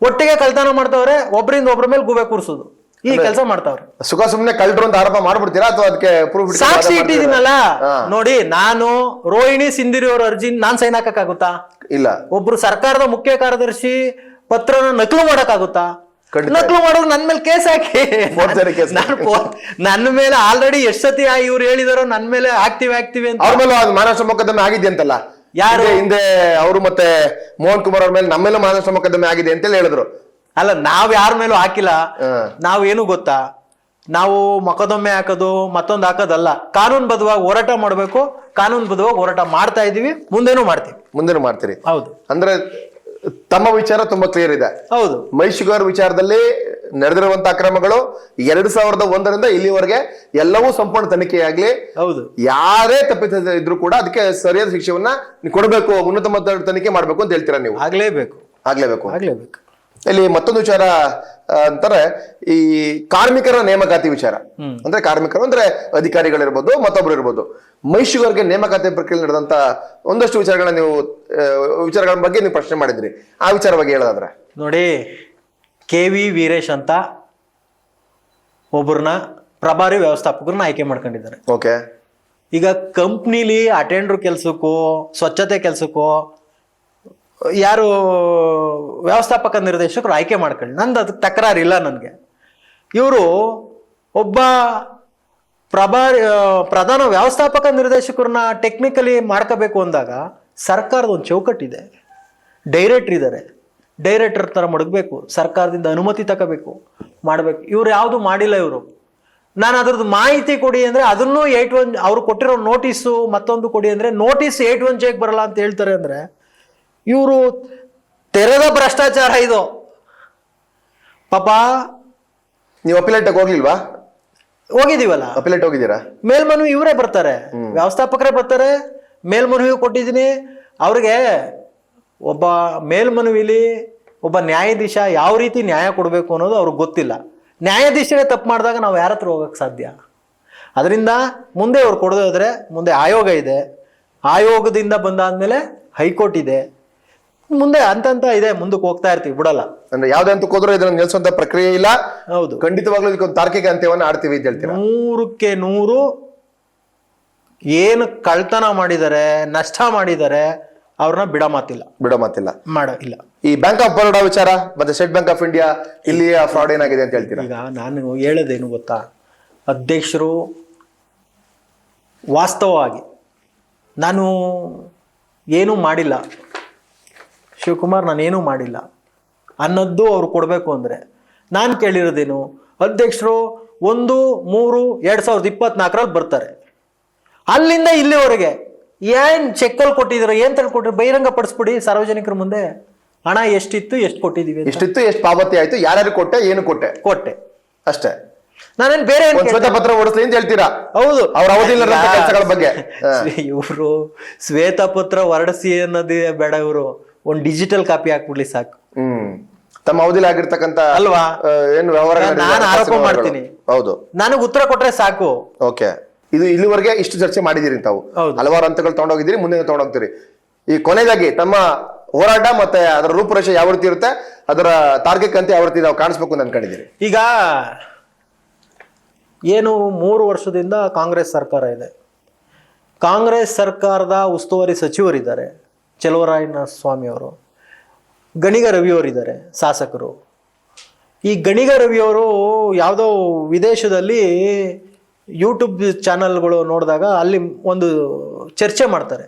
ಒಟ್ಟಿಗೆ ಕಳ್ತನ ಮಾಡ್ತಾವ್ರೆ, ಒಬ್ಬರಿಂದ ಒಬ್ಬರ ಮೇಲೆ ಗೂಬೆ ಕೂರಿಸೋದು ಈ ಕೆಲಸ ಮಾಡ್ತಾವ್ರೆ. ಸುಖ ಸುಮ್ನೆ ಕಳ್ರು ಅಂತ ಆರೋಪ ಮಾಡ್ಬಿಡ್ತೀರಾ ಅಥವಾ ಅದಕ್ಕೆ ಪ್ರೂಫ್ ಸಾಕ್ಷಿ ಇಟ್ಟಿದ್ದೀನಲ್ಲ ನೋಡಿ. ನಾನು ರೋಹಿಣಿ ಸಿಂಧಿರಿ ಅವ್ರ ಅರ್ಜಿ ನಾನ್ ಸೈನ್ ಹಾಕಕ್ಕಾಗುತ್ತಾ? ಇಲ್ಲ. ಒಬ್ರು ಸರ್ಕಾರದ ಮುಖ್ಯ ಕಾರ್ಯದರ್ಶಿ ಪತ್ರನ ನಕಲು ಮಾಡಕ್ಕಾಗುತ್ತಾ? ಖಂಡಿತ. ನಕಲು ಮಾಡೋದು ನನ್ನ ಮೇಲೆ ಕೇಸ್ ಹಾಕಿ. ನನ್ನ ಮೇಲೆ ಆಲ್ರೆಡಿ ಎಷ್ಟು ಸತಿ ಇವ್ರು ಹೇಳಿದಾರೋ ನನ್ನ ಮೇಲೆ ಆಗ್ತೀವಿ ಅಂತ. ಅವ್ರ ಮೇಲೆ ಮಾನಹಾನಿ ಮೊಕದ್ದಮೆ ಆಗಿದೆ ಅಂತಲ್ಲ? ಯಾರು ಹಿಂದೆ ಅವರು ಮತ್ತೆ ಮೋಹನ್ ಕುಮಾರ್ ಅವ್ರ ಮೇಲೆ ನಮ್ಮ ಮೇಲೆ ಮಾನಹಾನಿ ಮೊಕದ್ದಮೆ ಆಗಿದೆ ಅಂತೇಳಿ ಹೇಳಿದ್ರು. ಅಲ್ಲ, ನಾವ್ ಯಾರ ಮೇಲೂ ಹಾಕಿಲ್ಲ. ನಾವೇನು ಗೊತ್ತಾ, ನಾವು ಮೊಕದ್ದಮೆ ಹಾಕೋದು ಮತ್ತೊಂದು ಹಾಕೋದಲ್ಲ. ಕಾನೂನು ಬದ್ಧವಾಗಿ ಹೋರಾಟ ಮಾಡ್ಬೇಕು, ಕಾನೂನು ಬದ್ಧವಾಗಿ ಹೋರಾಟ ಮಾಡ್ತಾ ಇದೀವಿ, ಮುಂದೇನು ಮಾಡ್ತೀರಿ. ಹೌದು. ಅಂದ್ರೆ ತಮ್ಮ ವಿಚಾರ ತುಂಬಾ ಕ್ಲಿಯರ್ ಇದೆ. ಹೌದು. ಮೈಶುಗರ್ ವಿಚಾರದಲ್ಲಿ ನಡೆದಿರುವಂತಹ ಅಕ್ರಮಗಳು 2001ರಿಂದ ಇಲ್ಲಿವರೆಗೆ ಎಲ್ಲವೂ ಸಂಪೂರ್ಣ ತನಿಖೆಯಾಗ್ಲಿ. ಹೌದು. ಯಾರೇ ತಪ್ಪಿತ ಇದ್ರು ಕೂಡ ಅದಕ್ಕೆ ಸರಿಯಾದ ಶಿಕ್ಷೆಯನ್ನ ಕೊಡಬೇಕು, ಉನ್ನತ ಮಟ್ಟದ ತನಿಖೆ ಮಾಡ್ಬೇಕು ಅಂತ ಹೇಳ್ತೀರಾ ನೀವು? ಆಗ್ಲೇಬೇಕು. ಇಲ್ಲಿ ಮತ್ತೊಂದು ವಿಚಾರ ಅಂತಾರೆ, ಈ ಕಾರ್ಮಿಕರ ನೇಮಕಾತಿ ವಿಚಾರ. ಅಂದ್ರೆ ಕಾರ್ಮಿಕರು ಅಂದ್ರೆ ಅಧಿಕಾರಿಗಳಿರ್ಬೋದು, ಮತ್ತೊಬ್ರು ಇರ್ಬೋದು. ಮೈಶುಗರ್ಗೆ ನೇಮಕಾತಿ ಪ್ರಕ್ರಿಯೆ ನಡೆದಂತ ಒಂದಷ್ಟು ವಿಚಾರಗಳ ಬಗ್ಗೆ ನೀವು ಪ್ರಶ್ನೆ ಮಾಡಿದ್ರಿ. ಆ ವಿಚಾರ ಬಗ್ಗೆ ಹೇಳೋದಾದ್ರೆ ನೋಡಿ, KV ವೀರೇಶ್ ಅಂತ ಒಬ್ಬರನ್ನ ಪ್ರಭಾರಿ ವ್ಯವಸ್ಥಾಪಕರನ್ನ ಆಯ್ಕೆ ಮಾಡ್ಕೊಂಡಿದ್ದಾರೆ. ಓಕೆ. ಈಗ ಕಂಪ್ನಿಲಿ ಅಟೆಂಡರ್ ಕೆಲ್ಸಕ್ಕೋ ಸ್ವಚ್ಛತೆ ಕೆಲ್ಸಕ್ಕೋ ಯಾರು ವ್ಯವಸ್ಥಾಪಕ ನಿರ್ದೇಶಕರು ಆಯ್ಕೆ ಮಾಡ್ಕೊಳ್ಳಿ, ನಂದು ಅದಕ್ಕೆ ತಕರಾರಿಲ್ಲ ನನಗೆ. ಇವರು ಒಬ್ಬ ಪ್ರಧಾನ ವ್ಯವಸ್ಥಾಪಕ ನಿರ್ದೇಶಕರನ್ನ ಟೆಕ್ನಿಕಲಿ ಮಾಡ್ಕೋಬೇಕು ಅಂದಾಗ ಸರ್ಕಾರದ ಒಂದು ಚೌಕಟ್ಟಿದೆ, ಡೈರೆಕ್ಟರ್ ಇದ್ದಾರೆ, ಡೈರೆಕ್ಟರ್ ಥರ ಮಡಗಬೇಕು, ಸರ್ಕಾರದಿಂದ ಅನುಮತಿ ತಗೋಬೇಕು, ಮಾಡಬೇಕು. ಇವ್ರು ಯಾವುದು ಮಾಡಿಲ್ಲ. ಇವರು ನಾನು ಅದ್ರದ್ದು ಮಾಹಿತಿ ಕೊಡಿ ಅಂದರೆ ಅದನ್ನು 81 ಅವ್ರು ಕೊಟ್ಟಿರೋ ನೋಟಿಸು ಮತ್ತೊಂದು ಕೊಡಿ ಅಂದರೆ ನೋಟಿಸ್ 81Jಗೆ ಬರಲ್ಲ ಅಂತ ಹೇಳ್ತಾರೆ. ಅಂದರೆ ಇವರು ತೆರೆದ ಭ್ರಷ್ಟಾಚಾರ ಇದು. ಪಾಪ ನೀವು ಅಪಿಲೇಟ್ಗೆ ಹೋಗ್ಲಿಲ್ವಾ? ಹೋಗಿದೀವಲ್ಲ. ಅಪಿಲೇಟ್ ಹೋಗಿದ್ದೀರಾ? ಮೇಲ್ಮನವಿ ಇವರೇ ಬರ್ತಾರೆ, ವ್ಯವಸ್ಥಾಪಕರೇ ಬರ್ತಾರೆ. ಮೇಲ್ಮನವಿ ಕೊಟ್ಟಿದ್ದೀನಿ ಅವ್ರಿಗೆ. ಒಬ್ಬ ಮೇಲ್ಮನವಿಲಿ ಒಬ್ಬ ನ್ಯಾಯಾಧೀಶ ಯಾವ ರೀತಿ ನ್ಯಾಯ ಕೊಡಬೇಕು ಅನ್ನೋದು ಅವ್ರಿಗೆ ಗೊತ್ತಿಲ್ಲ. ನ್ಯಾಯಾಧೀಶರೇ ತಪ್ಪು ಮಾಡಿದಾಗ ನಾವು ಯಾರ ಹತ್ರ ಹೋಗಕ್ಕೆ ಸಾಧ್ಯ? ಅದರಿಂದ ಮುಂದೆ ಅವ್ರು ಕೊಡೋದಾದ್ರೆ ಮುಂದೆ ಆಯೋಗ ಇದೆ, ಆಯೋಗದಿಂದ ಬಂದಾದ್ಮೇಲೆ ಹೈಕೋರ್ಟ್ ಇದೆ, ಮುಂದೆ ಅಂತ ಇದೆ, ಮುಂದಕ್ಕೆ ಹೋಗ್ತಾ ಇರ್ತೀವಿ, ಬಿಡಲ್ಲ. ಅಂದ್ರೆ ಯಾವ್ದೇ ಹಂತಕ್ಕೆ ಹೋದ್ರೂ ಇದನ್ನ ನಿಲ್ಸುವಂತ ಪ್ರಕ್ರಿಯೆ ಇಲ್ಲ. ಹೌದು, ಖಂಡಿತವಾಗ್ಲೂ ಇದಕ್ಕೊಂದು ತಾರ್ಕಿಕ ಅಂತ್ಯವನ್ನು ಆಡ್ತೀವಿ ಅಂತ ಹೇಳ್ತೀರಾ? 100ಕ್ಕೆ 100 ಏನು ಕಳ್ತನ ಮಾಡಿದ್ದಾರೆ, ನಷ್ಟ ಮಾಡಿದ್ದಾರೆ, ಅವ್ರನ್ನ ಬಿಡ ಮಾತಿಲ್ಲ. ಇಲ್ಲ. ಈ ಬ್ಯಾಂಕ್ ಆಫ್ ಬರೋಡಾ ವಿಚಾರ ಮತ್ತೆ ಸ್ಟೇಟ್ ಬ್ಯಾಂಕ್ ಆಫ್ ಇಂಡಿಯಾ, ಇಲ್ಲಿ ಫ್ರಾಡ್ ಏನಾಗಿದೆ ಅಂತ ಹೇಳ್ತೀರಾ? ಈಗ ನಾನು ಹೇಳೋದೇನು ಗೊತ್ತಾ, ಅಧ್ಯಕ್ಷರು ವಾಸ್ತವವಾಗಿ ನಾನು ಏನೂ ಮಾಡಿಲ್ಲ, ಶಿವಕುಮಾರ್ ನಾನೇನೂ ಮಾಡಿಲ್ಲ ಅನ್ನೋದು ಅವ್ರು ಕೊಡಬೇಕು ಅಂದರೆ ನಾನು ಕೇಳಿರೋದೇನು, ಅಧ್ಯಕ್ಷರು 1/3/2024 ಬರ್ತಾರೆ, ಅಲ್ಲಿಂದ ಇಲ್ಲಿವರೆಗೆ ಏನು ಚೆಕ್ಕಲ್ಲಿ ಕೊಟ್ಟಿದ್ರು, ಏನು ಕೊಟ್ಟಿದ್ರು ಬಹಿರಂಗ ಪಡಿಸ್ಬಿಡಿ ಸಾರ್ವಜನಿಕರ ಮುಂದೆ. ಹಣ ಎಷ್ಟಿತ್ತು, ಎಷ್ಟು ಕೊಟ್ಟಿದ್ದೀವಿ, ಎಷ್ಟಿತ್ತು, ಎಷ್ಟು ಪಾವತಿ ಆಯ್ತು, ಯಾರ್ಯಾರು ಕೊಟ್ಟೆ, ಏನು ಕೊಟ್ಟೆ ಅಷ್ಟೇ. ನಾನೇನು ಬೇರೆ ಶ್ವೇತಪತ್ರ ಹೊಡಿಸ್ಲಿ ಅಂತ ಹೇಳ್ತೀರಾ? ಹೌದು, ಅವ್ರ ಅವಧಿಯಲ್ಲಿ ಕೆಲಸಗಳ ಬಗ್ಗೆ. ಇವರು ಶ್ವೇತಪತ್ರ ಹೊರಡಿಸಿ ಅನ್ನೋದೇ ಬೇಡ, ಇವರು ಒಂದು ಡಿಜಿಟಲ್ ಕಾಪಿ ಹಾಕ್ಬಿಡ್ಲಿ ಸಾಕು. ತಮ್ಮ ಅವಧಿಯಲ್ಲಿ ಆಗಿರ್ತಕ್ಕಂಥ ಅಲ್ವಾ ಏನು ವ್ಯವಹಾರ ನಾನು ಆರೋಪ ಮಾಡ್ತೀನಿ. ಹೌದು, ನನಗೆ ಉತ್ತರ ಕೊಟ್ರೆ ಸಾಕು. ಓಕೆ. ಇದು ಇಲ್ಲಿವರೆಗೆ ಇಷ್ಟು ಚರ್ಚೆ ಮಾಡಿದಿರಿ ತಾವು, ಹಲವಾರು ಹಂತಗಳು ತಗೊಂಡೋಗಿದ್ದೀರಿ, ಮುಂದೆ ತಗೊಂಡೋಗ್ತೀರಿ. ಈ ಕೊನೆಯದಾಗಿ ತಮ್ಮ ಹೋರಾಟ ಮತ್ತೆ ಅದರ ರೂಪುರೇಷೆ ಯಾವ ರೀತಿ ಇರುತ್ತೆ, ಅದರ ತಾರ್ಕಿಕ ಅಂತ್ಯ ಯಾವ ರೀತಿ ನಾವು ಕಾಣಿಸ್ಬೇಕು ಅಂತ ಅನ್ಕೊಂಡಿದ್ದೀರಿ? ಈಗ ಏನು 3 ವರ್ಷದಿಂದ ಕಾಂಗ್ರೆಸ್ ಸರ್ಕಾರ ಇದೆ. ಕಾಂಗ್ರೆಸ್ ಸರ್ಕಾರದ ಉಸ್ತುವಾರಿ ಸಚಿವರಿದ್ದಾರೆ, ಚೆಲುವರಾಯನ ಸ್ವಾಮಿ ಅವರು, ಗಣಿಗ ರವಿಯವರಿದ್ದಾರೆ ಶಾಸಕರು. ಈ ಗಣಿಗ ರವಿಯವರು ಯಾವುದೋ ವಿದೇಶದಲ್ಲಿ ಯೂಟ್ಯೂಬ್ ಚಾನಲ್ಗಳು ನೋಡಿದಾಗ ಅಲ್ಲಿ ಒಂದು ಚರ್ಚೆ ಮಾಡ್ತಾರೆ,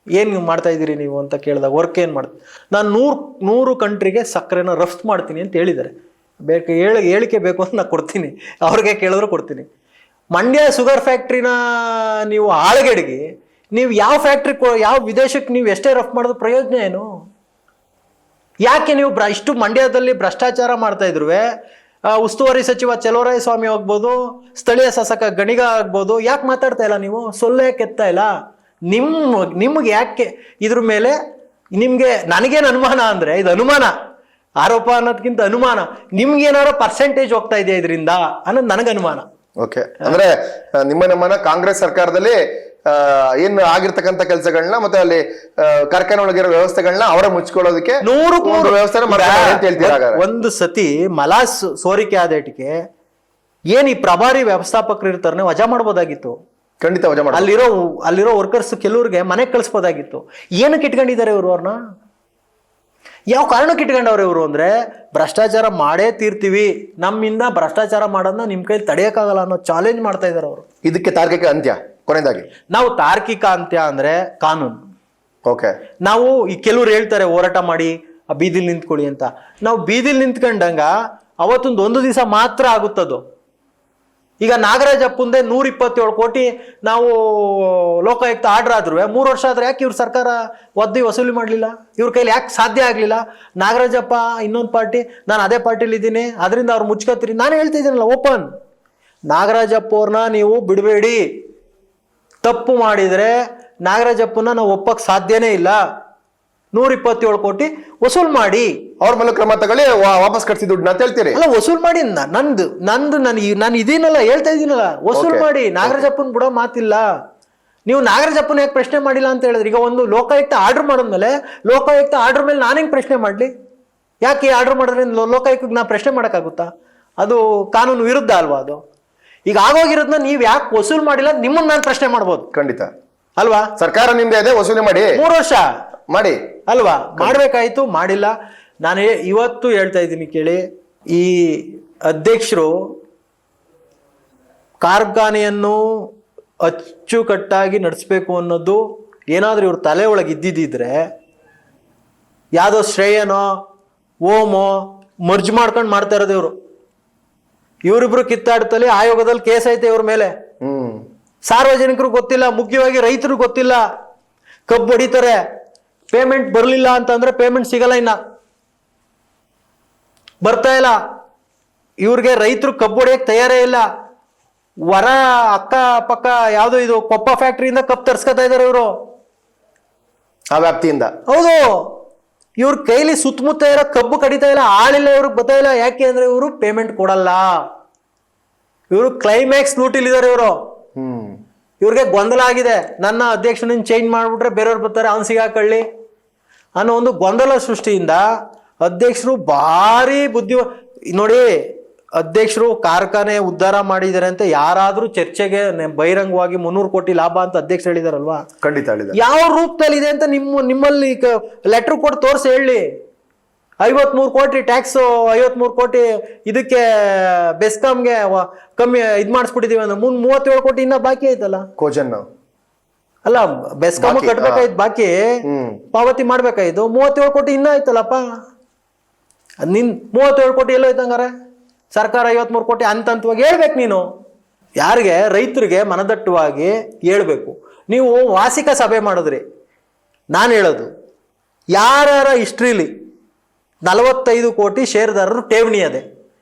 ಏನು ಮಾಡ್ತಾ ಇದ್ದೀರಿ ನೀವು ಅಂತ ಕೇಳಿದಾಗ ವರ್ಕ್ ಏನು ಮಾಡ್ತೀನಿ ನಾನು 100 ಕಂಟ್ರಿಗೆ ಸಕ್ಕರೆನ ರಫ್ತು ಮಾಡ್ತೀನಿ ಅಂತ ಹೇಳಿದ್ದಾರೆ. ಹೇಳಿಕೆ ಬೇಕು ಅಂತ ನಾನು ಕೊಡ್ತೀನಿ, ಅವ್ರಿಗೆ ಕೇಳಿದ್ರು ಕೊಡ್ತೀನಿ. ಮಂಡ್ಯ ಶುಗರ್ ಫ್ಯಾಕ್ಟ್ರಿನ ನೀವು ಆಳಗೆಡಿಗೆ ನೀವು ಯಾವ ಫ್ಯಾಕ್ಟ್ರಿ ಯಾವ ವಿದೇಶಕ್ಕೆ ನೀವು ಎಷ್ಟೇ ರಫ್ತು ಮಾಡೋದು ಪ್ರಯೋಜನ ಏನು? ಯಾಕೆ ನೀವು ಇಷ್ಟು ಮಂಡ್ಯದಲ್ಲಿ ಭ್ರಷ್ಟಾಚಾರ ಮಾಡ್ತಾ ಇದ್ರು, ಉಸ್ತುವಾರಿ ಸಚಿವ ಚಲುವರಾಯಸ್ವಾಮಿ ಆಗ್ಬೋದು, ಸ್ಥಳೀಯ ಶಾಸಕ ಗಣಿಗ ಆಗ್ಬೋದು, ಯಾಕೆ ಮಾತಾಡ್ತಾ ಇಲ್ಲ ನೀವು? ಸೊಳ್ಳೆ ಯಾಕೆ ಎತ್ತಾ ಇಲ್ಲ? ನಿಮ್ಗೆ ಯಾಕೆ ಇದ್ರ ಮೇಲೆ ನನಗೇನು ಅನುಮಾನ ಅಂದ್ರೆ, ಇದು ಅನುಮಾನ, ಆರೋಪ ಅನ್ನೋದಕ್ಕಿಂತ ಅನುಮಾನ, ನಿಮ್ಗೆ ಏನಾದ್ರು ಪರ್ಸೆಂಟೇಜ್ ಹೋಗ್ತಾ ಇದೆಯಾ ಇದರಿಂದ ಅನ್ನೋದು ನನಗೆ ಅನುಮಾನ. ಓಕೆ, ಅಂದ್ರೆ ನಿಮ್ಮ ನಮ್ಮನ ಕಾಂಗ್ರೆಸ್ ಸರ್ಕಾರದಲ್ಲಿ ಏನ್ ಆಗಿರ್ತಕ್ಕಂಥ ಕೆಲಸಗಳನ್ನ ಮತ್ತೆ ಅಲ್ಲಿ ಕಾರ್ಖಾನೆ ಒಳಗಿರೋ ವ್ಯವಸ್ಥೆಗಳನ್ನ ಅವರ ಮುಚ್ಕೊಳ್ಳೋದಕ್ಕೆ 100 ವ್ಯವಸ್ಥೆ ಮಾಡ್ತಾರೆ ಅಂತ ಹೇಳ್ತೀರಾ? ಒಂದು ಸತಿ ಮಲಾಸ್ ಸೋರಿಕೆ ಆದೇಟಿಗೆ ಏನ್ ಈ ಪ್ರಭಾರಿ ವ್ಯವಸ್ಥಾಪಕರು ಇರ್ತಾರೆ ವಜಾ ಮಾಡ್ಬೋದಾಗಿತ್ತು. ಖಂಡಿತ ವಜಾ ಮಾಡಿ. ಅಲ್ಲಿರೋ ವರ್ಕರ್ಸ್ ಕೆಲವ್ರಿಗೆ ಮನೆಗೆ ಕಳಿಸ್ಬೋದಾಗಿತ್ತು. ಏನಕ್ಕೆ ಇಟ್ಕೊಂಡಿದ್ದಾರೆ ಇವರು ಅವ್ರನ್ನ? ಯಾವ ಕಾರಣಕ್ಕೆ ಇಟ್ಕೊಂಡವ್ರೆ ಇವರು ಅಂದ್ರೆ, ಭ್ರಷ್ಟಾಚಾರ ಮಾಡೇ ತೀರ್ತೀವಿ, ನಮ್ಮಿಂದ ಭ್ರಷ್ಟಾಚಾರ ಮಾಡೋದನ್ನ ನಿಮ್ ಕೈಲಿ ತಡೆಯಕ್ಕಾಗಲ್ಲ ಅನ್ನೋ ಚಾಲೆಂಜ್ ಮಾಡ್ತಾ ಇದಾರೆ ಅವರು. ಇದಕ್ಕೆ ತಾರ್ಕಿಕ ಅಂತ್ಯ ಕೊನೆಯದಾಗಿ ನಾವು ತಾರ್ಕಿಕ ಅಂತ್ಯ ಅಂದ್ರೆ ಕಾನೂನು. ಓಕೆ, ನಾವು ಈ ಕೆಲವ್ರು ಹೇಳ್ತಾರೆ ಹೋರಾಟ ಮಾಡಿ ಬೀದಿಲ್ ನಿಂತ್ಕೊಳ್ಳಿ ಅಂತ. ನಾವು ಬೀದಿಲ್ ನಿಂತ್ಕೊಂಡಂಗ ಒಂದು ದಿವಸ ಮಾತ್ರ ಆಗುತ್ತದು. ಈಗ ನಾಗರಾಜ್ ಅಪ್ಪಂದೆ 127 ಕೋಟಿ ನಾವು ಲೋಕಾಯುಕ್ತ ಆರ್ಡರ್ ಆದ್ರೂ 3 ವರ್ಷ ಆದ್ರೆ ಯಾಕೆ ಇವ್ರ ಸರ್ಕಾರ ಒದ್ದಿ ವಸೂಲಿ ಮಾಡ್ಲಿಲ್ಲ? ಇವ್ರ ಕೈಲಿ ಯಾಕೆ ಸಾಧ್ಯ ಆಗ್ಲಿಲ್ಲ? ನಾಗರಾಜಪ್ಪ ಇನ್ನೊಂದು ಪಾರ್ಟಿ, ನಾನು ಅದೇ ಪಾರ್ಟಿಲಿ ಇದ್ದೀನಿ, ಅದರಿಂದ ಅವ್ರು ಮುಚ್ಕೋತೀರಿ. ನಾನು ಹೇಳ್ತಾ ಇದ್ದೀನಲ್ಲ ಓಪನ್, ನಾಗರಾಜಪ್ಪ ಅವ್ರನ್ನ ನೀವು ಬಿಡಬೇಡಿ. ತಪ್ಪು ಮಾಡಿದ್ರೆ ನಾಗರಾಜಪ್ಪನ ನಾವು ಒಪ್ಪಕ್ ಸಾಧ್ಯನೇ ಇಲ್ಲ. 127 ಕೋಟಿ ವಸೂಲ್ ಮಾಡಿ ಅವ್ರ ಮೇಲೆ ಕ್ರಮ ತಗೊಳ್ಳಿ, ವಾಪಸ್ ಕಟ್ಸಿ ದುಡ್ಡು ಅಂತ ಹೇಳ್ತೀರಿ? ಅಲ್ಲ, ವಸೂಲ್ ಮಾಡಿ. ನಾನು ಇದೀನಲ್ಲ, ಹೇಳ್ತಾ ಇದೀನಲ್ಲ, ವಸೂಲ್ ಮಾಡಿ. ನಾಗರಾಜಪ್ಪನ್ ಬಿಡೋ ಮಾತಿಲ್ಲ. ನೀವು ನಾಗರಾಜಪ್ಪನ ಯಾಕೆ ಪ್ರಶ್ನೆ ಮಾಡಿಲ್ಲ ಅಂತ ಹೇಳಿದ್ರೆ, ಈಗ ಒಂದು ಲೋಕಾಯುಕ್ತ ಆರ್ಡರ್ ಮಾಡಿದ್ಮೇಲೆ ಲೋಕಾಯುಕ್ತ ಆರ್ಡರ್ ಮೇಲೆ ನಾನು ಹೆಂಗ್ ಪ್ರಶ್ನೆ ಮಾಡ್ಲಿ? ಯಾಕೆ ಆರ್ಡರ್ ಮಾಡಿದ್ರೆ ಲೋಕಾಯುಕ್ತಕ್ಕೆ ನಾ ಪ್ರಶ್ನೆ ಮಾಡಕ್ಕಾಗುತ್ತಾ? ಅದು ಕಾನೂನು ವಿರುದ್ಧ ಅಲ್ವಾ ಅದು? ಈಗ ಆಗೋಗಿರೋದನ್ನ ನೀವ್ ಯಾಕೆ ವಸೂಲ್ ಮಾಡಿಲ್ಲ ನಿಮ್ಮನ್ನ ನಾನು ಪ್ರಶ್ನೆ ಮಾಡ್ಬೋದು. ಖಂಡಿತ ಅಲ್ವಾ? ಸರ್ಕಾರ ನಿಮ್ದೇ ಇದೆ, ವಸೂಲಿ ಮಾಡಿ. 3 ವರ್ಷ ಮಾಡಿ ಅಲ್ವಾ? ಮಾಡ್ಬೇಕಾಯ್ತು, ಮಾಡಿಲ್ಲ. ನಾನು ಇವತ್ತು ಹೇಳ್ತಾ ಇದ್ದೀನಿ ಕೇಳಿ, ಈ ಅಧ್ಯಕ್ಷರು ಕಾರ್ಖಾನೆಯನ್ನು ಅಚ್ಚುಕಟ್ಟಾಗಿ ನಡೆಸಬೇಕು ಅನ್ನೋದು ಏನಾದ್ರೂ ಇವ್ರ ತಲೆ ಒಳಗೆ ಇದ್ದಿದ್ರೆ, ಯಾವುದೋ ಶ್ರೇಯನೋ ಓಮೋ ಮರ್ಜ್ ಮಾಡ್ಕೊಂಡು ಮಾಡ್ತಾ ಇರೋದು ಇವರು. ಇವರಿಬ್ರು ಕಿತ್ತಾಡ್ತಲ್ಲಿ ಆಯೋಗದಲ್ಲಿ ಕೇಸ್ ಐತೆ ಇವ್ರ ಮೇಲೆ. ಸಾರ್ವಜನಿಕರು ಗೊತ್ತಿಲ್ಲ, ಮುಖ್ಯವಾಗಿ ರೈತರು ಗೊತ್ತಿಲ್ಲ. ಕಬ್ಬು ಹೊಡಿತಾರೆ, ಪೇಮೆಂಟ್ ಬರಲಿಲ್ಲ ಅಂತಂದ್ರೆ ಪೇಮೆಂಟ್ ಸಿಗಲ್ಲ, ಇನ್ನ ಬರ್ತಾ ಇಲ್ಲ ಇವ್ರಿಗೆ. ರೈತರು ಕಬ್ಬು ಹೊಡಿಯಕ್ಕೆ ತಯಾರೇ ಇಲ್ಲ. ಹೊರ ಅಕ್ಕ ಪಕ್ಕ ಯಾವ್ದು ಇದು ಕೊಪ್ಪ ಫ್ಯಾಕ್ಟ್ರಿಯಿಂದ ಕಬ್ಬು ತರ್ಸ್ಕೊತಾ ಇದಾರೆ ಇವರು ಆ ವ್ಯಾಪ್ತಿಯಿಂದ. ಹೌದು, ಇವ್ರ ಕೈಲಿ ಸುತ್ತಮುತ್ತ ಇರೋ ಕಬ್ಬು ಕಡಿತಾ ಇಲ್ಲ, ಆಳಿಲ್ಲ, ಇವ್ರಿಗೆ ಬರ್ತಾ ಇಲ್ಲ. ಯಾಕೆ ಅಂದ್ರೆ ಇವರು ಪೇಮೆಂಟ್ ಕೊಡಲ್ಲ. ಇವರು ಕ್ಲೈಮ್ಯಾಕ್ಸ್ ಲೂಟಿಲಿದ್ದಾರೆ ಇವರು. ಇವ್ರಿಗೆ ಗೊಂದಲ ಆಗಿದೆ, ನನ್ನ ಅಧ್ಯಕ್ಷನ ಚೇಂಜ್ ಮಾಡ್ಬಿಟ್ರೆ ಬೇರೆಯವ್ರು ಬರ್ತಾರೆ, ಅವ್ನು ಸಿಗಾಕೊಳ್ಳಿ ಅನ್ನೋ ಒಂದು ಗೊಂದಲ ಸೃಷ್ಟಿಯಿಂದ ಅಧ್ಯಕ್ಷರು ಭಾರಿ ನೋಡಿ, ಅಧ್ಯಕ್ಷರು ಕಾರ್ಖಾನೆ ಉದ್ಧಾರ ಮಾಡಿದ್ದಾರೆ ಅಂತ ಯಾರಾದ್ರೂ ಚರ್ಚೆಗೆ ಬಹಿರಂಗವಾಗಿ 300 ಕೋಟಿ ಲಾಭ ಅಂತ ಅಧ್ಯಕ್ಷರು ಹೇಳಿದಾರಲ್ವಾ? ಖಂಡಿತ ಹೇಳಿದ್ದಾರೆ. ಯಾವ ರೂಪದಲ್ಲಿ ಇದೆ ಅಂತ ನಿಮ್ಮಲ್ಲಿ ಲೆಟರ್ ಕೊಟ್ಟು ತೋರಿಸಿ ಹೇಳಿ. 53 ಕೋಟಿ ಟ್ಯಾಕ್ಸ್, 53 ಕೋಟಿ ಇದಕ್ಕೆ ಬೆಸ್ಕಾಂಗೆ ಕಮ್ಮಿ ಇದ್ ಮಾಡಿಸ್ಬಿಟ್ಟಿದೀವಿ ಅಂದ್ರೆ 37 ಕೋಟಿ ಇನ್ನ ಬಾಕಿ ಐತಲ್ಲ. ಕೋಜನ್ ಅಲ್ಲ, ಬೆಸ್ಕಾಮ್ ಕಟ್ಬೇಕಾಯ್ತು, ಬಾಕಿ ಪಾವತಿ ಮಾಡ್ಬೇಕಾಯ್ತು. 37 ಕೋಟಿ ಇನ್ನ ಆಯ್ತಲ್ಲಪ್ಪ. ನಿನ್ 37 ಕೋಟಿ ಎಲ್ಲೋ ಐತಂಗಾರೆ? ಸರ್ಕಾರ 53 ಕೋಟಿ ಹಂತವಾಗಿ ಹೇಳ್ಬೇಕು ನೀನು. ಯಾರಿಗೆ? ರೈತರಿಗೆ ಮನದಟ್ಟವಾಗಿ ಹೇಳ್ಬೇಕು. ನೀವು ವಾರ್ಷಿಕ ಸಭೆ ಮಾಡಿದ್ರಿ. ನಾನು ಹೇಳೋದು, ಯಾರ ಹಿಸ್ಟ್ರಿಲಿ 45 ಕೋಟಿ ಷೇರುದಾರರು ಠೇವಣಿ ಅದೆ.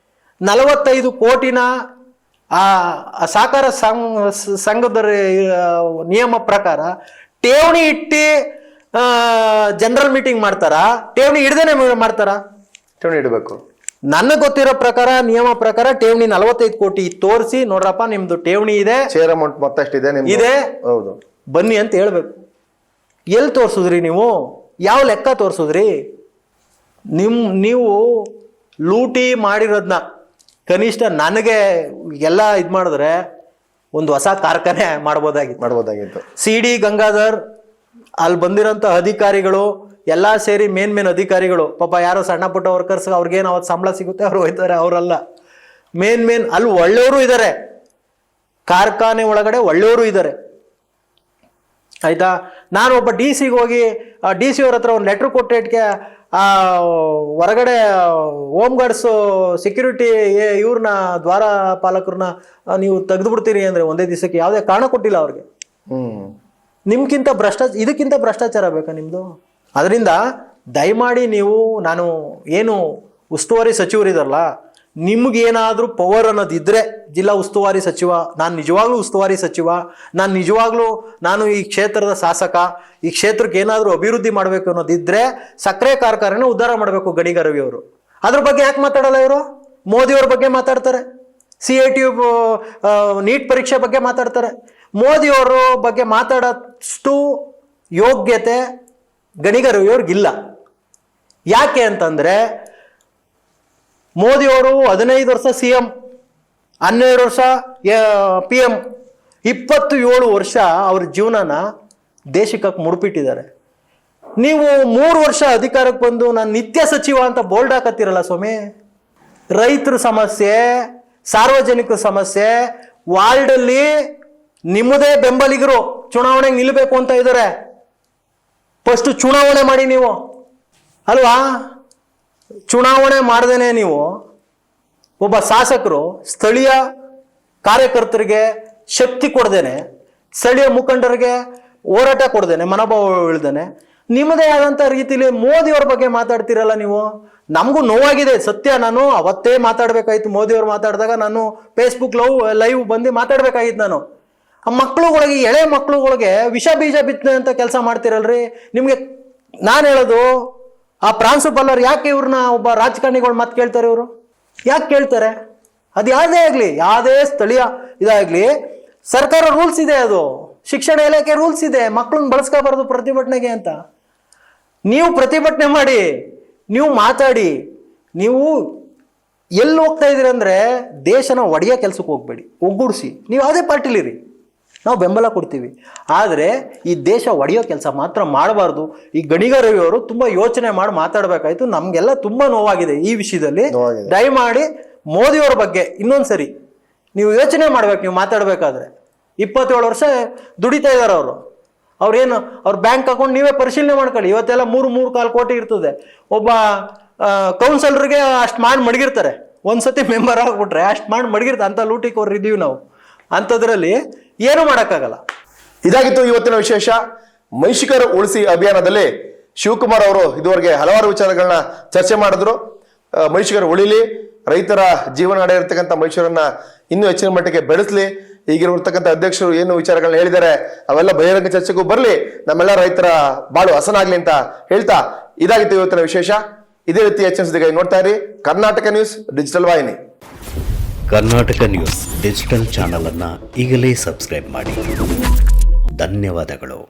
45 ಕೋಟಿನ ಆ ಸಹಕಾರ ಸಂಘದ ನಿಯಮ ಪ್ರಕಾರ ಠೇವಣಿ ಇಟ್ಟು ಜನರಲ್ ಮೀಟಿಂಗ್ ಮಾಡ್ತಾರ? ಠೇವಣಿ ಹಿಡ್ದೇನೆ ಮಾಡ್ತಾರ? ಠೇವಣಿ ಇಡಬೇಕು. ನನಗೆ ಗೊತ್ತಿರೋ ಪ್ರಕಾರ, ನಿಯಮ ಪ್ರಕಾರ ಠೇವಣಿ 45 ಕೋಟಿ ತೋರಿಸಿ, ನೋಡ್ರಪ್ಪ ನಿಮ್ದು ಠೇವಣಿ ಇದೆ, ಶೇರ್ ಅಮೌಂಟ್ ಮತ್ತಷ್ಟಿದೆ ಇದೆ, ಹೌದು, ಬನ್ನಿ ಅಂತ ಹೇಳ್ಬೇಕು. ಎಲ್ಲಿ ತೋರ್ಸುದ್ರಿ ನೀವು? ಯಾವ ಲೆಕ್ಕ ತೋರ್ಸುದ್ರಿ? ನೀವು ಲೂಟಿ ಮಾಡಿರೋದನ್ನ ಕನಿಷ್ಠ ನನಗೆ ಎಲ್ಲ ಇದು ಮಾಡಿದ್ರೆ ಒಂದು ಹೊಸ ಕಾರ್ಖಾನೆ ಮಾಡ್ಬೋದಾಗಿತ್ತು. CD ಗಂಗಾಧರ್, ಅಲ್ಲಿ ಬಂದಿರೋಂಥ ಅಧಿಕಾರಿಗಳು ಎಲ್ಲ ಸೇರಿ ಮೇನ್ ಅಧಿಕಾರಿಗಳು, ಪಾಪ ಯಾರೋ ಸಣ್ಣ ಪುಟ್ಟ ವರ್ಕರ್ಸ್ ಅವ್ರಿಗೇನು ಅವತ್ತು ಸಂಬಳ ಸಿಗುತ್ತೆ ಅವ್ರು ಹೋಯ್ತಾರೆ, ಅವರಲ್ಲ. ಮೇನ್ ಅಲ್ಲಿ ಒಳ್ಳೆಯವರು ಇದ್ದಾರೆ, ಕಾರ್ಖಾನೆ ಒಳಗಡೆ ಒಳ್ಳೆಯವರು ಇದ್ದಾರೆ, ಆಯ್ತಾ? ನಾನು ಒಬ್ಬ DC ಹೋಗಿ DC ಅವ್ರ ಹತ್ರ ಒಂದು ಲೆಟ್ರ್ ಕೊಟ್ಟಿಟ್ಗೆ ಹೊರಗಡೆ ಹೋಮ್ ಗಾರ್ಡ್ಸ್ ಸೆಕ್ಯೂರಿಟಿ ಇವ್ರನ್ನ ದ್ವಾರ ಪಾಲಕರನ್ನ ನೀವು ತೆಗೆದು ಬಿಡ್ತೀರಿ ಅಂದ್ರೆ ಒಂದೇ ದಿವಸಕ್ಕೆ ಯಾವುದೇ ಕಾರಣ ಕೊಟ್ಟಿಲ್ಲ ಅವ್ರಿಗೆ. ನಿಮ್ಗಿಂತ ಇದಕ್ಕಿಂತ ಭ್ರಷ್ಟಾಚಾರ ಬೇಕಾ ನಿಮ್ದು? ಅದರಿಂದ ದಯಮಾಡಿ ನೀವು, ನಾನು ಏನು ಉಸ್ತುವಾರಿ ಸಚಿವರಿದಾರಲ್ಲ, ನಿಮ್ಗೇನಾದರೂ ಪವರ್ ಅನ್ನೋದಿದ್ರೆ ಜಿಲ್ಲಾ ಉಸ್ತುವಾರಿ ಸಚಿವ, ನಾನು ನಿಜವಾಗ್ಲೂ ಉಸ್ತುವಾರಿ ಸಚಿವ, ನಾನು ಈ ಕ್ಷೇತ್ರದ ಶಾಸಕ, ಈ ಕ್ಷೇತ್ರಕ್ಕೆ ಏನಾದರೂ ಅಭಿವೃದ್ಧಿ ಮಾಡಬೇಕು ಅನ್ನೋದಿದ್ರೆ ಸಕ್ಕರೆ ಕಾರ್ಖಾನೆನ ಉದ್ಧಾರ ಮಾಡಬೇಕು ಗಣಿಗ ರವಿ ಅವರು. ಅದ್ರ ಬಗ್ಗೆ ಯಾಕೆ ಮಾತಾಡಲ್ಲ ಇವರು? ಮೋದಿಯವ್ರ ಬಗ್ಗೆ ಮಾತಾಡ್ತಾರೆ, CIT ನೀಟ್ ಪರೀಕ್ಷೆ ಬಗ್ಗೆ ಮಾತಾಡ್ತಾರೆ. ಮೋದಿಯವ್ರ ಬಗ್ಗೆ ಮಾತಾಡೋಷ್ಟು ಯೋಗ್ಯತೆ ಗಣಿಗ ರವಿಯವ್ರಿಗಿಲ್ಲ. ಯಾಕೆ ಅಂತಂದರೆ ಮೋದಿಯವರು 15 ವರ್ಷ CM, 12 ವರ್ಷ PM, 27 ವರ್ಷ ಅವ್ರ ಜೀವನನ ದೇಶಕ್ಕೆ ಮುಡುಪಿಟ್ಟಿದ್ದಾರೆ. ನೀವು 3 ವರ್ಷ ಅಧಿಕಾರಕ್ಕೆ ಬಂದು ನಾನು ನಿತ್ಯ ಸಚಿವ ಅಂತ ಬೋಲ್ಡ್ ಹಾಕತ್ತೀರಲ್ಲ ಸ್ವಾಮಿ. ರೈತರ ಸಮಸ್ಯೆ, ಸಾರ್ವಜನಿಕರ ಸಮಸ್ಯೆ, ವಾರ್ಡಲ್ಲಿ ನಿಮ್ಮದೇ ಬೆಂಬಲಿಗರು ಚುನಾವಣೆಗೆ ನಿಲ್ಲಬೇಕು ಅಂತ ಇದ್ದಾರೆ. ಫಸ್ಟ್ ಚುನಾವಣೆ ಮಾಡಿ ನೀವು ಅಲ್ವಾ? ಚುನಾವಣೆ ಮಾಡ್ದೇನೆ ನೀವು ಒಬ್ಬ ಶಾಸಕರು ಸ್ಥಳೀಯ ಕಾರ್ಯಕರ್ತರಿಗೆ ಶಕ್ತಿ ಕೊಡ್ದೇನೆ, ಸ್ಥಳೀಯ ಮುಖಂಡರಿಗೆ ಹೋರಾಟ ಕೊಡ್ದೇನೆ, ಮನೋಭಾವ ಇಳ್ದೇನೆ ನಿಮ್ಮದೇ ಆದಂಥ ರೀತಿಲಿ ಮೋದಿಯವ್ರ ಬಗ್ಗೆ ಮಾತಾಡ್ತಿರಲ್ಲ ನೀವು. ನಮಗೂ ನೋವಾಗಿದೆ ಸತ್ಯ. ನಾನು ಅವತ್ತೇ ಮಾತಾಡ್ಬೇಕಾಯ್ತು. ಮೋದಿಯವ್ರು ಮಾತಾಡಿದಾಗ ನಾನು ಫೇಸ್ಬುಕ್ ಲೈವ್ ಬಂದು ಮಾತಾಡ್ಬೇಕಾಗಿತ್ತು. ನಾನು ಆ ಮಕ್ಕಳುಗಳಿಗೆ, ಎಳೆ ಮಕ್ಕಳುಗಳಿಗೆ ವಿಷ ಬೀಜ ಬಿತ್ತನೆ ಅಂತ ಕೆಲಸ ಮಾಡ್ತಿರಲ್ರಿ. ನಿಮಗೆ ನಾನು ಹೇಳೋದು, ಆ ಪ್ರಾಂಶುಪಾಲರು ಯಾಕೆ ಇವ್ರನ್ನ ಒಬ್ಬ ರಾಜಕಾರಣಿಗಳು ಮಾತು ಕೇಳ್ತಾರೆ? ಇವರು ಯಾಕೆ ಕೇಳ್ತಾರೆ? ಅದು ಯಾವುದೇ ಆಗಲಿ, ಯಾವುದೇ ಸ್ಥಳೀಯ ಇದಾಗಲಿ, ಸರ್ಕಾರ ರೂಲ್ಸ್ ಇದೆ, ಅದು ಶಿಕ್ಷಣ ಇಲಾಖೆ ರೂಲ್ಸ್ ಇದೆ, ಮಕ್ಕಳನ್ನ ಬಳಸ್ಕೋಬಾರ್ದು ಪ್ರತಿಭಟನೆಗೆ ಅಂತ. ನೀವು ಪ್ರತಿಭಟನೆ ಮಾಡಿ, ನೀವು ಮಾತಾಡಿ, ನೀವು ಎಲ್ಲಿ ಹೋಗ್ತಾ ಇದ್ದೀರಿ ಅಂದರೆ ದೇಶನ ಒಡೆಯೋ ಕೆಲಸಕ್ಕೆ ಹೋಗ್ಬೇಡಿ, ಒಗ್ಗೂಡಿಸಿ. ನೀವು ಯಾವುದೇ ಪಾರ್ಟಿಲಿರಿ, ನಾವು ಬೆಂಬಲ ಕೊಡ್ತೀವಿ. ಆದರೆ ಈ ದೇಶ ಒಡೆಯೋ ಕೆಲಸ ಮಾತ್ರ ಮಾಡಬಾರ್ದು. ಈ ಗಣಿಗ ರವಿ ಅವರು ತುಂಬ ಯೋಚನೆ ಮಾಡಿ ಮಾತಾಡಬೇಕಾಯ್ತು. ನಮಗೆಲ್ಲ ತುಂಬ ನೋವಾಗಿದೆ ಈ ವಿಷಯದಲ್ಲಿ. ದಯಮಾಡಿ ಮೋದಿಯವ್ರ ಬಗ್ಗೆ ಇನ್ನೊಂದ್ಸರಿ ನೀವು ಯೋಚನೆ ಮಾಡ್ಬೇಕು. ನೀವು ಮಾತಾಡಬೇಕಾದ್ರೆ 27 ವರ್ಷ ದುಡಿತಾ ಇದ್ದಾರೆ ಅವರು. ಅವ್ರೇನು ಅವ್ರ ಬ್ಯಾಂಕ್ ಅಕೌಂಟ್ ನೀವೇ ಪರಿಶೀಲನೆ ಮಾಡ್ಕೊಳ್ಳಿ. ಇವತ್ತೆಲ್ಲ 3-3.25 ಕೋಟಿ ಇರ್ತದೆ. ಒಬ್ಬ ಕೌನ್ಸಲರ್ಗೆ ಅಷ್ಟು ಮಾಡಿ ಮಡಗಿರ್ತಾರೆ. ಒಂದ್ಸತಿ ಮೆಂಬರ್ ಆಗ್ಬಿಟ್ರೆ ಅಷ್ಟು ಮಾಡಿ ಮಡಗಿರ್ತಾರೆ. ಅಂತ ಲೂಟಿಕೋರ್ ಇದ್ದೀವಿ ನಾವು. ಅಂಥದ್ರಲ್ಲಿ ಏನು ಮಾಡೋಕ್ಕಾಗಲ್ಲ. ಇದಾಗಿತ್ತು ಇವತ್ತಿನ ವಿಶೇಷ. ಮೈಷಿಕರ ಉಳಿಸಿ ಅಭಿಯಾನದಲ್ಲಿ ಶಿವಕುಮಾರ್ ಅವರು ಇದುವರೆಗೆ ಹಲವಾರು ವಿಚಾರಗಳನ್ನ ಚರ್ಚೆ ಮಾಡಿದ್ರು. ಮೈಷಿಕರು ಉಳಿಲಿ, ರೈತರ ಜೀವನಾಡಿ ಇರ್ತಕ್ಕಂಥ ಮೈಸೂರನ್ನ ಇನ್ನೂ ಹೆಚ್ಚಿನ ಮಟ್ಟಿಗೆ ಬೆಳೆಸಲಿ, ಈಗಿರ್ತಕ್ಕಂಥ ಅಧ್ಯಕ್ಷರು ಏನು ವಿಚಾರಗಳನ್ನ ಹೇಳಿದ್ದಾರೆ ಅವೆಲ್ಲ ಬಹಿರಂಗ ಚರ್ಚೆಗೂ ಬರಲಿ, ನಮ್ಮೆಲ್ಲ ರೈತರ ಬಾಳು ಹಸನಾಗ್ಲಿ ಅಂತ ಹೇಳ್ತಾ ಇದಾಗಿತ್ತು ಇವತ್ತಿನ ವಿಶೇಷ. ಇದೇ ರೀತಿ ಹೆಚ್ಚಿನ ಸುದ್ದಿಗಾಗಿ ನೋಡ್ತಾ ಇರಿ ಕರ್ನಾಟಕ ನ್ಯೂಸ್ ಡಿಜಿಟಲ್ ವಾಹಿನಿ. ಕರ್ನಾಟಕ ನ್ಯೂಸ್ ಡಿಜಿಟಲ್ ಚಾನಲ್ ಅನ್ನು ಈಗಲೇ ಸಬ್ಸ್ಕ್ರೈಬ್ ಮಾಡಿ. ಧನ್ಯವಾದಗಳು.